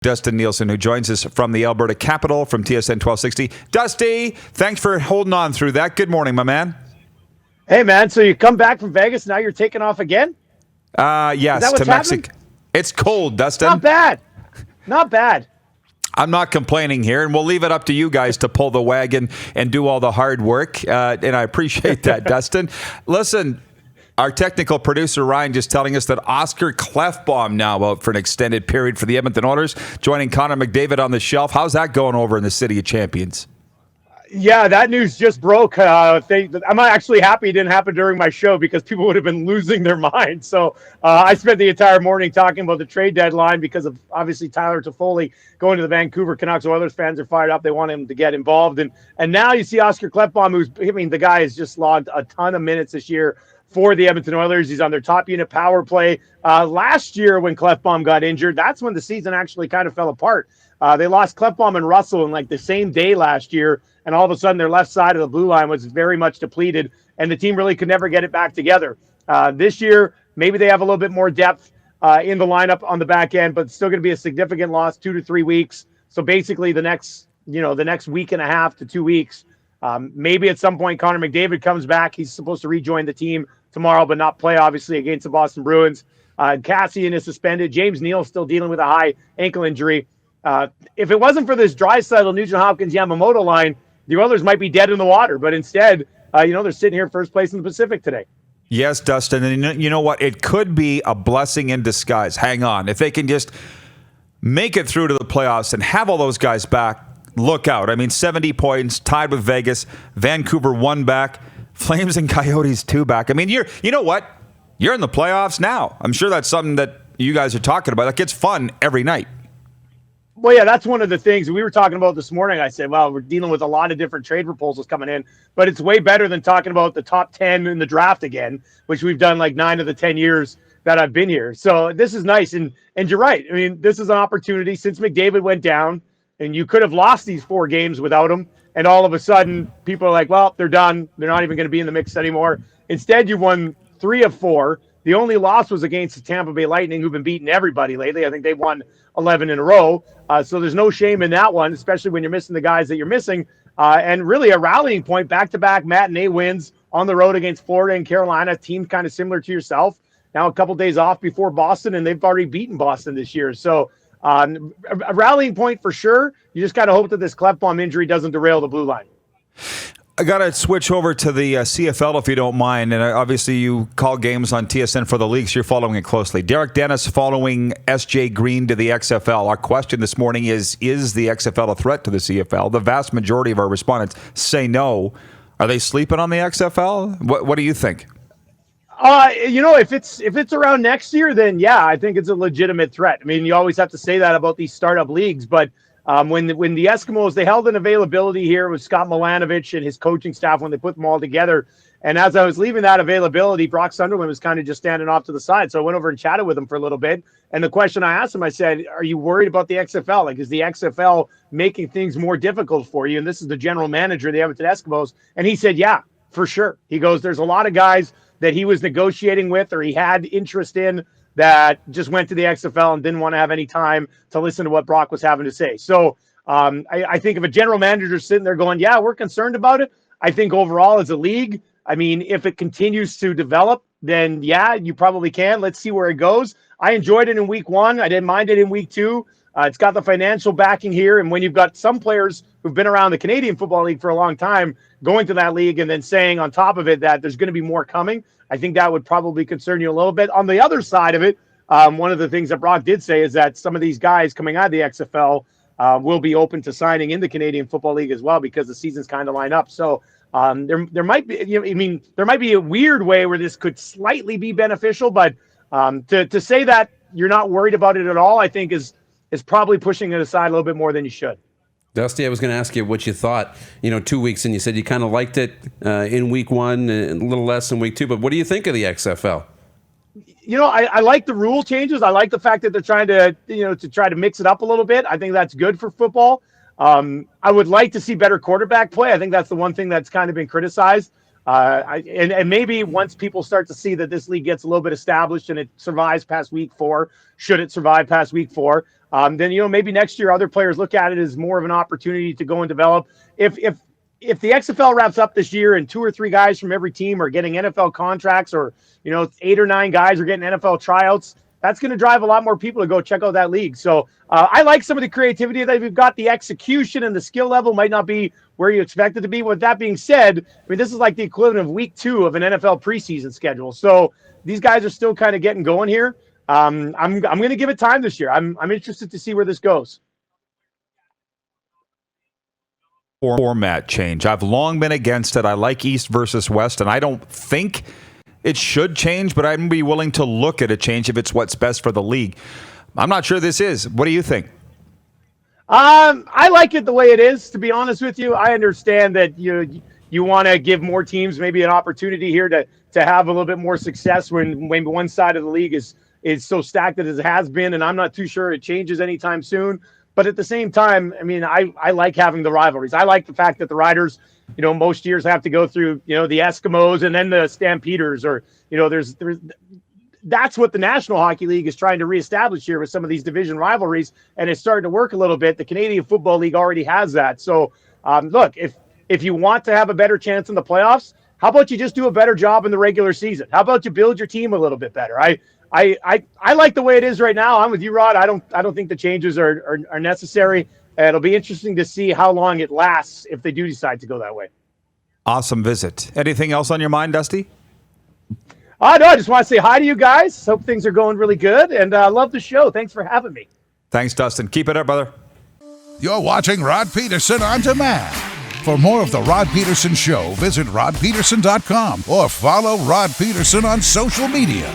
Dustin Nielson, who joins us from the Alberta capital from TSN1260. Dusty, thanks for holding on through that. Good morning, my man. Hey, man, so you come back from Vegas, now you're taking off again? Yes, to Mexico. It's cold, Dustin. Not bad. Not bad. I'm not complaining here, and we'll leave it up to you guys to pull the wagon and do all the hard work, and I appreciate that, Dustin. Listen, our technical producer, Ryan, just telling us that Oscar Klefbom now out for an extended period for the Edmonton Oilers, joining Connor McDavid on the shelf. How's that going over in the City of Champions? Yeah, that news just broke. I'm actually happy it didn't happen during my show because people would have been losing their minds. So I spent the entire morning talking about the trade deadline because of obviously Tyler Toffoli going to the Vancouver Canucks. Oilers fans are fired up. They want him to get involved. And now you see Oscar Klefbom, the guy has just logged a ton of minutes this year for the Edmonton Oilers. He's on their top unit power play. Last year when Klefbom got injured, that's when the season actually kind of fell apart. They lost Klefbom and Russell in like the same day last year, and all of a sudden their left side of the blue line was very much depleted, and the team really could never get it back together. This year, maybe they have a little bit more depth in the lineup on the back end, but it's still going to be a significant loss, 2 to 3 weeks. So basically the next week and a half to 2 weeks. Maybe at some point Connor McDavid comes back. He's supposed to rejoin the team tomorrow, but not play, obviously, against the Boston Bruins. Cassian is suspended. James Neal still dealing with a high ankle injury. If it wasn't for this Draisaitl, Nugent-Hopkins, Yamamoto line, the Oilers might be dead in the water. But instead, they're sitting here first place in the Pacific today. Yes, Dustin. And you know what? It could be a blessing in disguise. Hang on. If they can just make it through to the playoffs and have all those guys back, look out. 70 points, tied with Vegas. Vancouver 1 back. Flames and Coyotes 2 back. You know what? You're in the playoffs now. I'm sure that's something that you guys are talking about. That gets fun every night. Well, yeah, that's one of the things we were talking about this morning. I said, well, we're dealing with a lot of different trade proposals coming in, but it's way better than talking about the top 10 in the draft again, which we've done like 9 of the 10 years that I've been here. So this is nice. And you're right. This is an opportunity since McDavid went down, and you could have lost these 4 games without him. And all of a sudden, people are like, well, they're done. They're not even going to be in the mix anymore. Instead, you won 3 of 4. The only loss was against the Tampa Bay Lightning, who've been beating everybody lately. I think they've won 11 in a row. So there's no shame in that one, especially when you're missing the guys that you're missing. And really a rallying point, back-to-back matinee wins on the road against Florida and Carolina, teams kind of similar to yourself. Now a couple days off before Boston, and they've already beaten Boston this year. So a rallying point for sure. You just got to hope that this Klefbom injury doesn't derail the blue line. I got to switch over to the CFL if you don't mind. And obviously you call games on TSN for the leagues. You're following it closely. Derek Dennis following SJ Green to the XFL. Our question this morning is the XFL a threat to the CFL? The vast majority of our respondents say no. Are they sleeping on the XFL? What do you think? If it's around next year, then yeah, I think it's a legitimate threat. You always have to say that about these startup leagues, but when the Eskimos, they held an availability here with Scott Milanovich and his coaching staff when they put them all together. And as I was leaving that availability, Brock Sunderland was kind of just standing off to the side. So I went over and chatted with him for a little bit. And the question I asked him, I said, are you worried about the XFL? Like, is the XFL making things more difficult for you? And this is the general manager of the Edmonton Eskimos. And he said, yeah, for sure. He goes, there's a lot of guys that he was negotiating with or he had interest in that just went to the XFL and didn't want to have any time to listen to what Brock was having to say. So I think if a general manager is sitting there going, yeah, we're concerned about it, I think overall as a league, if it continues to develop, then yeah, you probably can. Let's see where it goes. I enjoyed it in week 1. I didn't mind it in week 2. It's got the financial backing here. And when you've got some players who've been around the Canadian Football League for a long time going to that league and then saying on top of it that there's going to be more coming, I think that would probably concern you a little bit. On the other side of it, one of the things that Brock did say is that some of these guys coming out of the XFL will be open to signing in the Canadian Football League as well because the seasons kind of line up. So there might be, there might be a weird way where this could slightly be beneficial, but to say that you're not worried about it at all, I think is probably pushing it aside a little bit more than you should. Dusty, I was going to ask you what you thought, 2 weeks in. You said you kind of liked it in week 1 and a little less in week 2. But what do you think of the XFL? I like the rule changes. I like the fact that they're trying to, to try to mix it up a little bit. I think that's good for football. I would like to see better quarterback play. I think that's the one thing that's kind of been criticized. And maybe once people start to see that this league gets a little bit established and it survives past week 4, should it survive past week 4, then, maybe next year other players look at it as more of an opportunity to go and develop. If the XFL wraps up this year and 2 or 3 guys from every team are getting NFL contracts, or 8 or 9 guys are getting NFL tryouts, that's going to drive a lot more people to go check out that league. So I like some of the creativity that we've got. The execution and the skill level might not be where you expect it to be. With that being said, this is like the equivalent of week 2 of an NFL preseason schedule. So these guys are still kind of getting going here. I'm going to give it time this year. I'm interested to see where this goes. Format change. I've long been against it. I like East versus West, and I don't think it should change, but I'd be willing to look at a change if it's what's best for the league. I'm not sure this is. What do you think? I like it the way it is, to be honest with you. I understand that you want to give more teams maybe an opportunity here to have a little bit more success when one side of the league is so stacked as it has been, and I'm not too sure it changes anytime soon. But at the same time, I like having the rivalries. I like the fact that the Riders, most years have to go through, the Eskimos and then the Stampeders, or, there's that's what the National Hockey League is trying to reestablish here with some of these division rivalries, and it's starting to work a little bit. The Canadian Football League already has that. So, look, if you want to have a better chance in the playoffs, how about you just do a better job in the regular season? How about you build your team a little bit better? I like the way it is right now. I'm with you, Rod. I don't think the changes are necessary. It'll be interesting to see how long it lasts if they do decide to go that way. Awesome visit. Anything else on your mind, Dusty? No, I just want to say hi to you guys. Hope things are going really good, and I love the show. Thanks for having me. Thanks, Dustin. Keep it up, brother. You're watching Rod Pedersen On Demand. For more of The Rod Pedersen Show, visit rodpedersen.com or follow Rod Pedersen on social media.